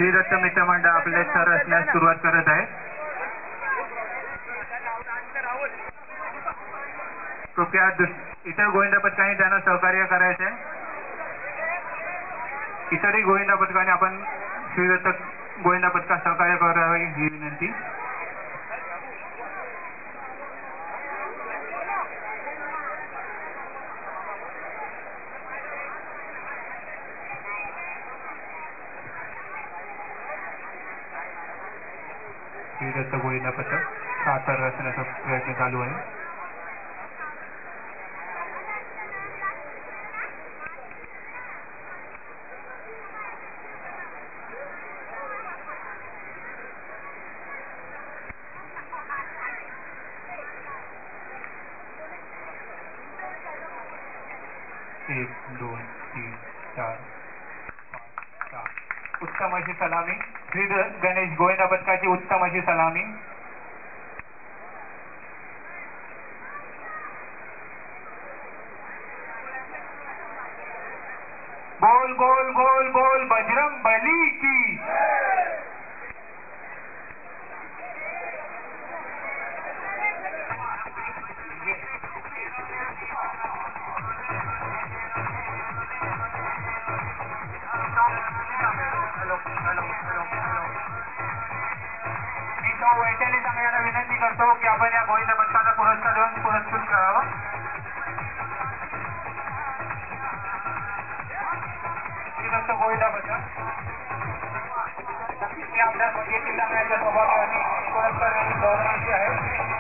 श्री दत्त मित्र मंडळ आपले सर रचण्यास सुरुवात करत आहे. कृपया इतर गोविंदा पथकाने त्यांना सहकार्य करायचे. इतरही गोविंदा पथकाने आपण श्री दत्त गोविंदा पथकास सहकार्य करावे ही विनंती. श्री दत्त गोविंदा पथक सातारा रचण्याचा प्रयत्न चालू आहे. एक दोन तीन चार पाच सहा. उत्तम अशी सलामी. श्री गणेश गोविंदा पथकाची उत्तम अशी सलामी. बोल बोल बोल बोल बजरंग बली की. मी तो वैशाली सांगण्याला विनंती करतो की आपण या गोविंदा पथकाचा पुरस्कार देऊन पुरस्कृत करावा. श्री दत्त गोविंदा पथक आपल्या सांगण्याच्या स्वभावाने पुरस्कार धोरणाची आहे.